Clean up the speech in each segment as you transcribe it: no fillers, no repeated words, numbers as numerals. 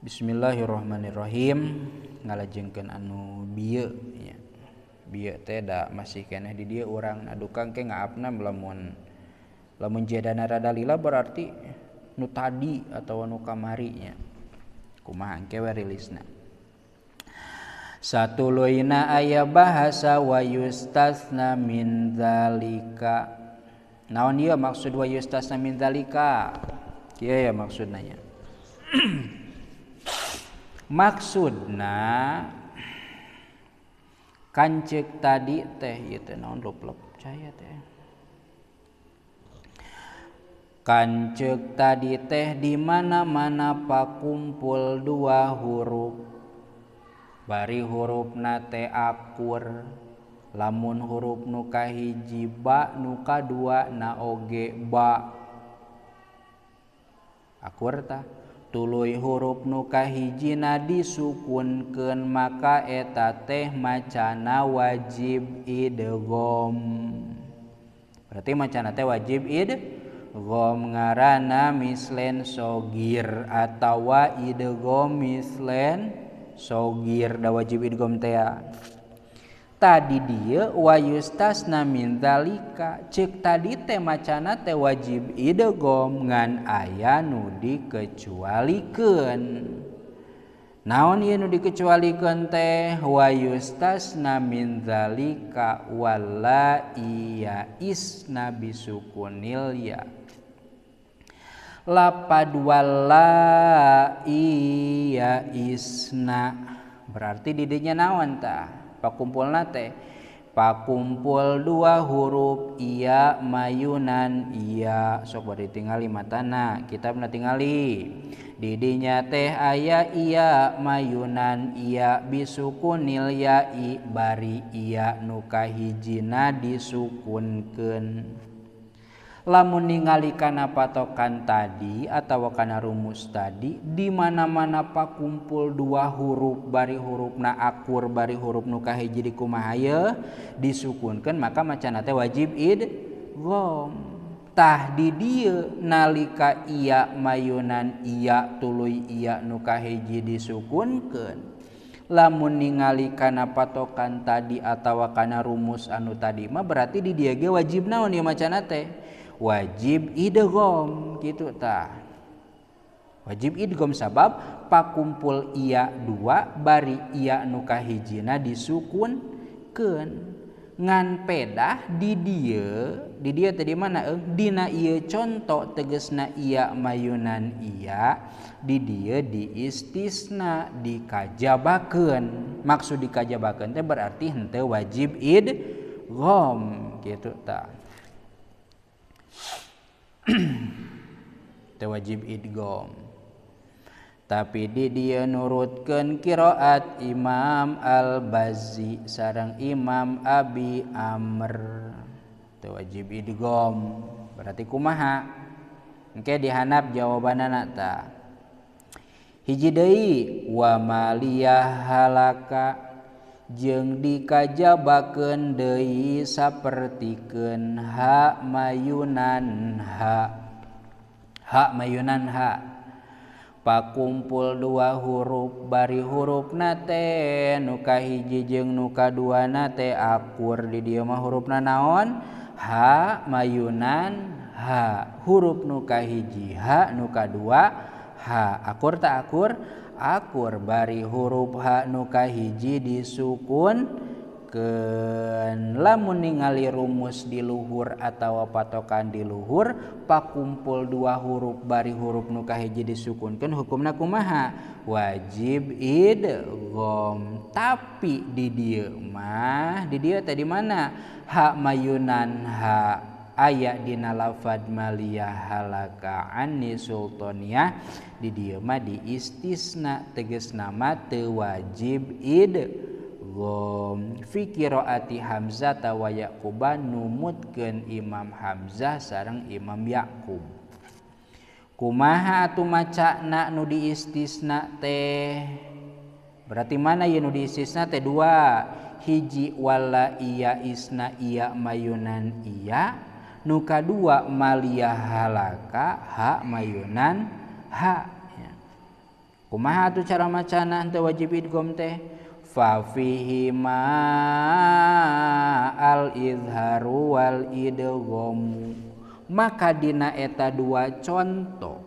Bismillahirrahmanirrahim. Ngalajengkeun anu bieu nya. Bieu teh da masih keneh di dieu urang adukang ke ngaapna lamun jadana rada lila berarti nu tadi atawa nu kamari nya. Kumaha engke we rilisna. Satuluina aya bahasa wa yustasna min zalika. Naon ieu maksud wa yustasna min zalika? Kieu ya maksudna nya. Maksudna kanceuk tadi teh ieu teh naon leup-leup caya teh. Kanceuk tadi teh di mana-mana pakumpul dua huruf. Bari hurufna teh akur. Lamun huruf nu kahiji ba nu kadua na oge ba. Akur tah. Tuluy huruf nu kahijina disukunkeun maka eta teh macana wajib idgham. Berarti macana teh wajib idgham ngaranna mislen shogir atawa idgham mislen shogir da wajib idgham teh. Tadi dieu wa yustasna min zalika ceuk tadi teh macana teh wajib idgham ngan aya nu dikecualikeun. Naon ieu nu dikecualikeun teh? Wa yustasna min zalika walla iya isna bisukunil ya. Lapad walla iya isna berarti di dinya naon tah? Pakumpulna teh pakumpul dua huruf iya mayunan iya. Sok bari tingali matana kitabna tingali di dinya teh aya iya mayunan iya bisukunil ya'i bari iya nu kahijina disukunkeun. Lamun ningali kana patokan tadi atawa kana rumus tadi di mana-mana pakumpul dua huruf bari hurufna akur bari huruf nu kahiji dikumaha disukunkeun maka macana teh wajib idgham. Tah di dieu nalika iya mayunan iya tuluy iya nu kahiji disukunkeun. Lamun ningali kana patokan tadi atawa kana rumus anu tadi mah berarti di dieu ge wajib naon ieu macana teh? Wajib idgham kitu tah. Wajib idgham sabab pakumpul iya dua bari iya nu kahijina disukunkeun. Ngan pedah di dieu teh di mana dina ieu conto tegasna iya mayunan iya di dieu diistisna dikajabakeun. Maksud dikajabakeun teh berarti henteu wajib idgham kitu tah. Teu wajib idgham. Tapi di dieu nurutkeun qiraat Imam Al-Bazzi sareng Imam Abi Amr teu wajib idgham. Berarti kumaha? Engke dihanap jawabanana tah. Hiji deui wa maliyah halaka jeung dikajabakeun deui sapertikeun ha mayunan ha pakumpul dua huruf bari hurufna teh nu kahiji jeung nu kaduana teh akur. Di dieu mah hurufna naon? Ha mayunan ha. Huruf nu kahiji ha nu kadua ha. Akur tak akur? Akur. Bari huruf ha nu kahiji disukunkeun. Lamun ningali rumus di luhur atawa patokan di luhur pakumpul dua huruf bari huruf nu kahiji disukunkeun hukumna kumaha? Wajib idgham. Tapi di dieu mah di dieu teh di mana? Ha mayunan ha aya dina lafad maliyah halaka anni sultaniyah di dieu mah diistisna tegasna mah teu wajib idgham. Fi qiraati Hamzah wa Yaqub numutkeun Imam Hamzah sareng Imam Yaqub. Kumaha atuh macana nu diistisna teh? Berarti mana ye nu diistisna teh dua. Hiji wala iya isna iya mayunan iya. Nu kadua maliyah halaka ha mayunan ha. Kumaha atuh cara macana henteu wajib idgham teh? Fa fihi ma al izharu wal idgham. Maka dina eta dua contoh.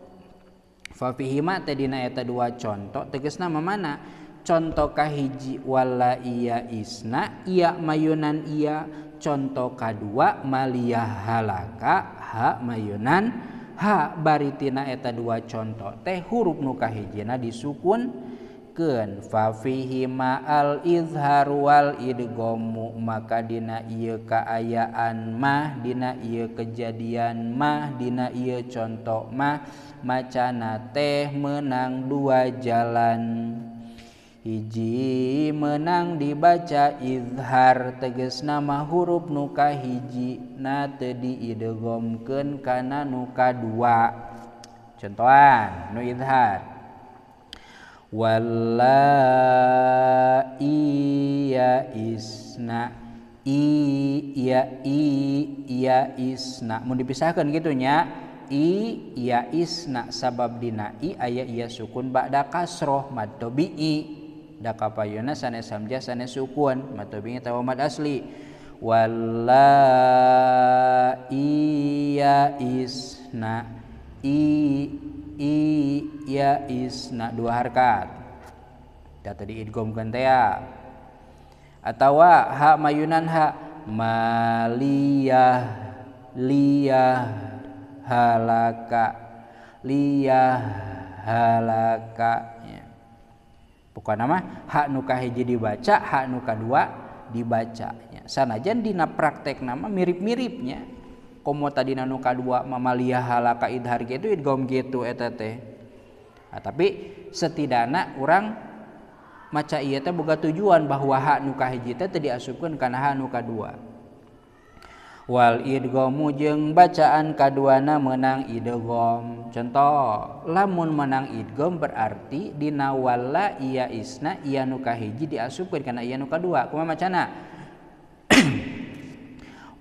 Fa fihi ma teh dina eta dua contoh tegasna mana? Contoh kahiji wala iya isna iya mayunan iya, contoh kadua maliyah halaka ha mayunan ha. Baritina eta dua contoh teh huruf nu kahijina disukunkeun. Fa fihi ma al izhar wal idghamu. Maka dina ieu kaayaan mah, dina ieu kejadian mah, dina ieu contoh mah macana teh meunang dua jalan. Hiji menang dibaca izhar tegasna mah huruf nu kahijina teu diidghamkeun kana nu kadua. Contohan nu izhar wallai ya isna iya isna mun dipisahkeun kitu nya ya isna sabab dina aya iya sukun ba'da kasroh mad tabi'i. Da kapayuna sanes hamzah sanes sukun mad tabi'i tawa mad asli. Wallai ya isna ya isna dua harkat da tadi idghamkeun teh ya. Atawa ha mayunan ha maliyah halaka pokona mah hak nu kahiji dibaca, hak nu kadua dibacanya. Sanajan dina praktek nama mirip-miripnya. Komo tadina nu kadua mamaliyah halaka idhar gitu idgham gitu eta teh. Nah, tapi setidakna urang maca ieu teh boga tujuan bahwa hak nu kahiji teh teu diasupkeun kana hak nu kadua. Wal idghamu jeung bacaan kaduana menang idgham. Contoh, lamun menang idgham berarti dina walla iya isna iya nu kahiji diasupkeun kana iya nu kadua. Kumaha macana?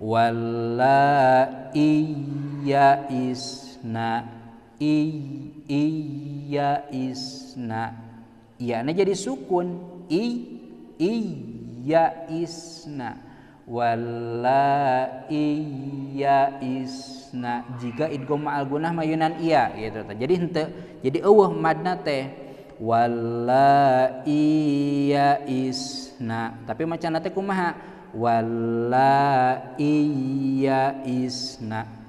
Walla iya isna iya isna. Iyana jadi sukun iya isna. Walla iya isna jika idgham ma'al gunah mayunan iya gitu. Jadi henteu jadi eueuh madna teh walla iya isna. Tapi macana teh kumaha? Walla iya isna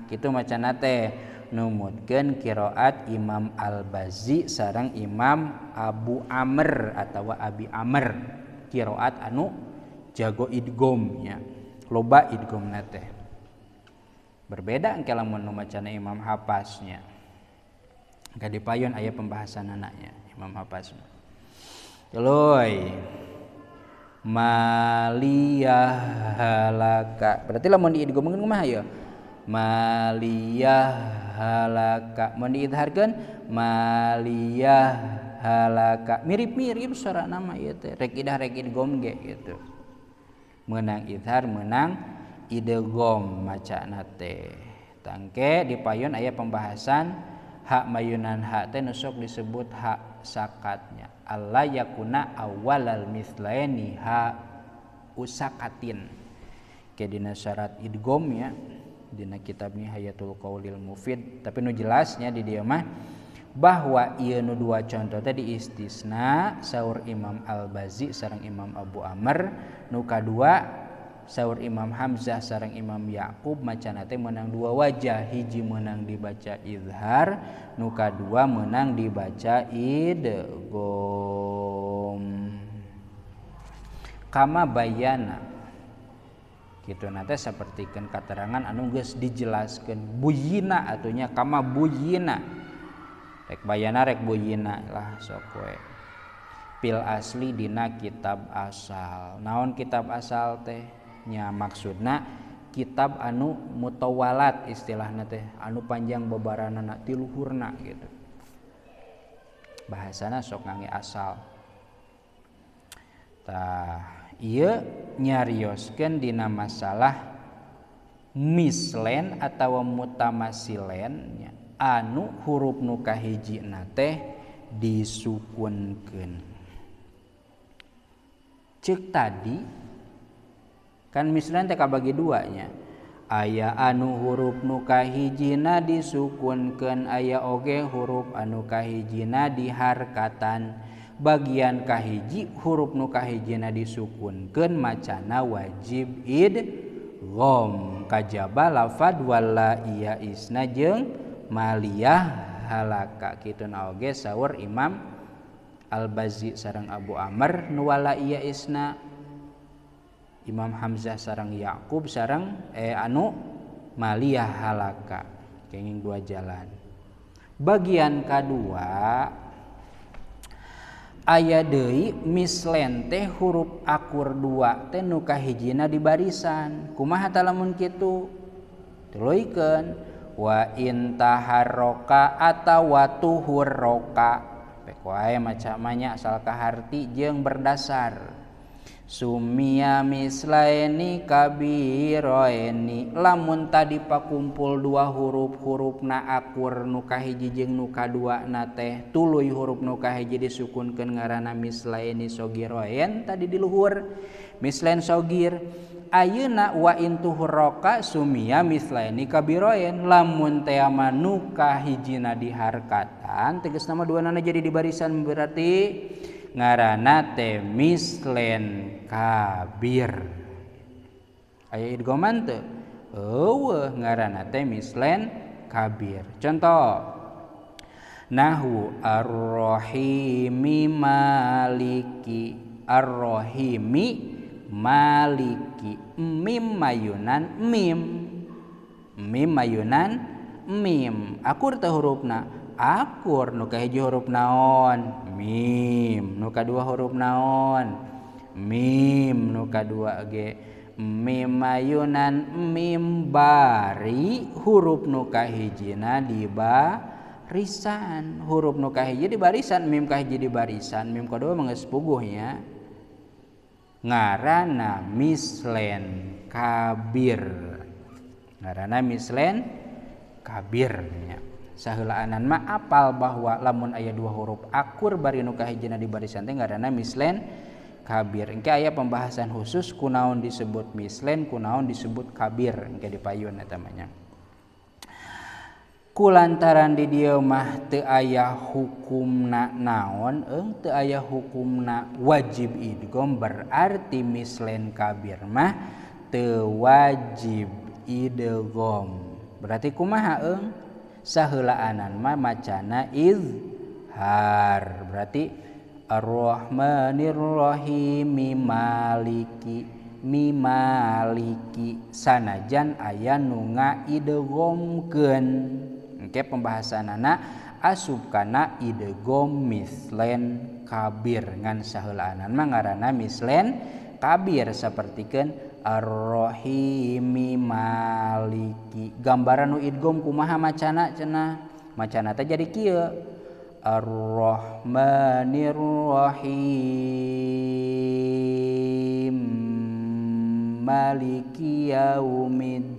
kitu macana teh numutkeun qiraat Imam Al-Bazzi sareng Imam Abu Amr atawa Abi Amr. Qiraat anu jago idgham nya loba idghamna teh berbeda engke lamun nu macana Imam Hafaz nya engka dipayun aya pembahasan anaknya Imam Hafaz tuluy maliyah halaka berarti lamun diidghamkeun kumaha ya maliyah halaka mun diidharkeun maliyah halaka mirip-mirip suara nama ieu teh rek idah rek idgham ge gitu. Meunang idhar meunang idgham macana teh. Tangke dipayun aya pembahasan hak mayunan hak teh nu sok disebut hak sakatnya. Allah yakuna awalal mislaini ha usakatin. Ke dina syarat idgham ya dina kitab Nihayatul Qaulil Mufid tapi nu jelasnya di dieu mah bahwa ieu nu dua contoh tadi istisna saur Imam Al-Bazzi sareng Imam Abu Amr. Nu kadua saur Imam Hamzah sareng Imam Yaqub macana teh meunang dua wajah, hiji meunang dibaca izhar, nu kadua meunang dibaca idgham. Kama bayana kitu nate sapertikeun katerangan anu geus dijelaskeun buyina atunya kama buyina rek bayana rek buyina lah sok we pil asli dina kitab asal. Naon kitab asal teh nya maksudna kitab anu mutawalat istilahna teh anu panjang babaranana ti luhurna gitu bahasana sok ngangge asal. Tah ieu nyarioskeun dina masalah mislen atawa mutamasilen nya anu huruf nu kahijina teh disukunkeun. Ceuk tadi kan mislan teh kabagi dua nya. Aya anu huruf nu kahijina disukunkeun, aya oge huruf anu kahijina diharkatan. Bagian kahiji huruf nu kahijina disukunkeun macana wajib idgham kajaba lafad wala iya isna jeung maliyah halaka. Kituna oge saur Imam Al-Bazzi sareng Abu Amr nu wala iya isna, Imam Hamzah sareng Yaqub sareng anu maliyah halaka. Kenging dua jalan. Bagian kadua aya deui mislen teh huruf akur dua teh nu kahijina di barisan. Kumaha tah lamun kitu? Tuluikeun wa in taharroka atawa tuhurroka, pek wae macamanya asal kaharti jeung berdasar. Sumia mislaeni kabiroeni, lamun tadi pakumpul dua huruf-hurufna akur nu kahiji jeung nu kaduana teh tuluy huruf nu kahiji disukunkeun ngaranna mislaeni sogiroen tadi di luhur mislen sogir. Ayeuna wa in tuhurroka sumia mislaeni kabiroen, lamun teh nu kahijina diharkatan tegasna mah duanana jadi di barisan berarti ngaranna teh mislen kabir. Aya idghaman teu? Eueuh ngaranna teh mislen kabir. Contoh nahwu ar-rahimi maliki, ar-rahimi maliki, mim mayunan mim, mim mayunan mim. Akur teh hurufna? Akur. Nu kahiji huruf naon? Mim. Nu kadua huruf naon? Mim. Nu kadua ge mim mayunan mim bari, huruf nu kahijina di barisan. Huruf nu kahiji di barisan, mim kahiji di barisan, mim kadua mah geus puguh nya. Ngaranna mislen kabir. Ngaranna mislen kabir nya. Saheulaanan mah apal bahwa lamun aya dua huruf akur bari nu kahijina di barisan teh ngaranna mislen kabir. Engke aya pembahasan khusus kunaon disebut mislen, kunaon disebut kabir, engke dipayun eta mah nya. Kulantaran di dieu mah teu aya hukumna naon, teu aya hukumna wajib idgham, berarti mislen kabir mah teu wajib idgham. Berarti kumaha saheulaanan mah macana izhar. Berarti ar-rahmanir rahim maliki, mimaliki, sanajan aya nu ngaidghamkeun. Engke pembahasanana asub kana idgham mislen kabir, ngan saheulaanan mah ngaranna mislen kabir sapertikeun ar-rahimi maliki. Gambaran nu idgham kumaha macana cenah? Macana teh jadi kieu ar-rahmanir rahim maliki yaumiddin.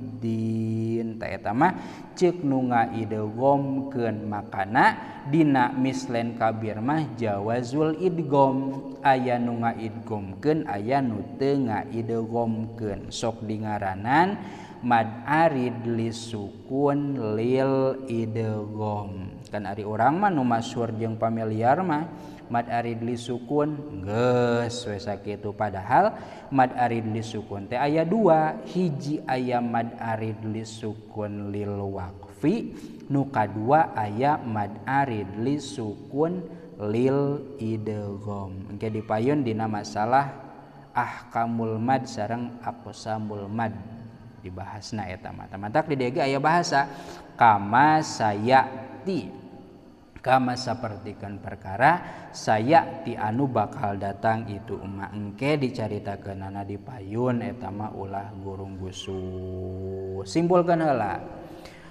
Ta eta mah ceuk nu ngaidghamkeun, makana dina mislen kabir mah jawazul idgham, aya nu ngaidghamkeun aya nu teu ngaidghamkeun. Sok dingaranan mad arid lisukun lil idgham. Kan ari urang mah nu masyhur jeung familiar mah mad arid lisukun geus we sakitu, padahal mad arid lisukun teh aya dua, hiji aya mad arid lisukun lil waqfi, nu kadua aya mad arid lisukun lil idgham. Engke dipayun dina masalah ahkamul mad sareng aqsamul mad dibahasna eta mah. Tamatak di dieu ge aya bahasa kama sayati, kama sapertikeun perkara sayati anu bakal datang itu emak. Engke dicaritakeunana di payun eta mah ulah gurung gusu. Simpulkeun heula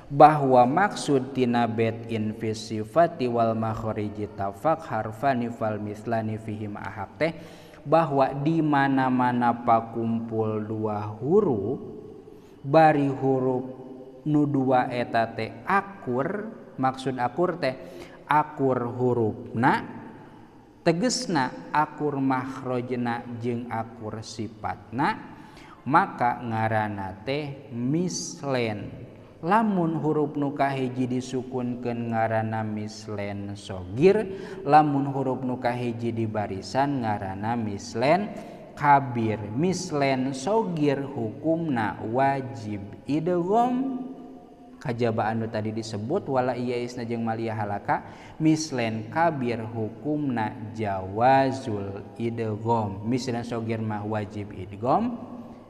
bahwa maksud tina bet in fi sifati wal makhriji tafaq harfani fal mislani fihi ma'ahab teh bahwa di mana-mana pakumpul dua huruf bari huruf nu dua eta teh akur maksud akur teh akur hurufna tegesna akur makhrajna jeung akur sifatna maka ngaranna teh mislen. Lamun huruf nu kahiji disukunkeun ngaranna mislen sogir, lamun huruf nu kahiji di barisan ngaranna mislen kabir. Mislen sogir hukumna wajib idgham kajaba anu tadi disebut wala iya isna jeung malia halaka. Mislen kabir hukumna jawazul idgham. Mislen sogir mah wajib idgham,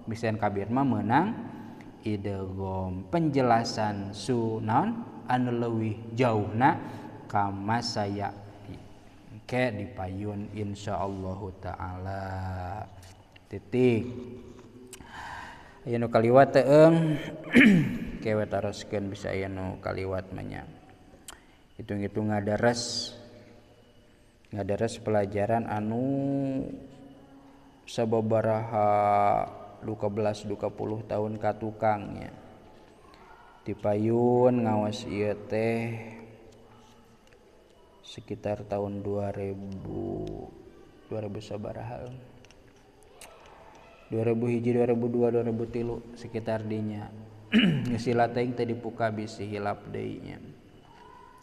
mislen kabir mah meunang idgham. Penjelasan sunan anu leuwih jauhna kama saya ke dipayun insyaallah taala. Titik. Aya nu kaliwat teu kewe taroskeun bisa aya nu kaliwat mah nya. Hitung-hitung ngadares pelajaran anu sababaraha 12 20 tahun ka tukangnya dipayun ngawas ieu teh sekitar tahun 2000 sabaraha 2001 2002 2003 sekitar dinya geus sila teh dipuka bisi hilap deui nya.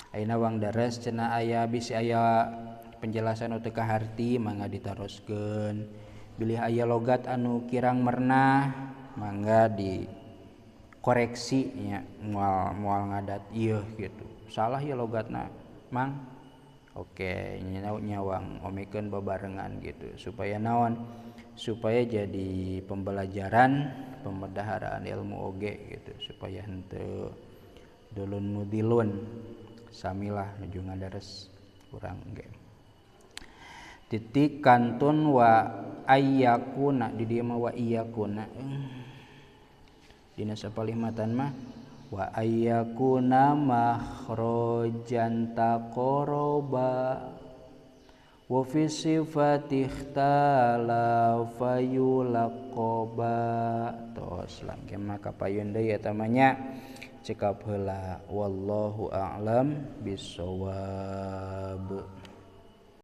Ayeuna wang dares cenah aya bisi aya penjelasan teu kaharti mangga ditaroskeun. Bilih aya logat anu kirang mernah mangga dikoreksi nya moal ngadat ieu gitu. Salah ya logatna mang. Oke, nyawang omikeun babarengan gitu supaya naon? Supaya jadi pembelajaran pembedaharaan ilmu oge gitu supaya henteu dulun mudilun samilah nuju ngadares urang ge. Titik kantun wa ayyakuna di dieu mah wa iyakuna dina sapalih matan mah wa ayyakuna makhrajan taqaraba wa fi sifati ikhtalafa yulaqaba. Tos langke maka payun deui eta mah nya cekap heula wallahu a'lam bissawab.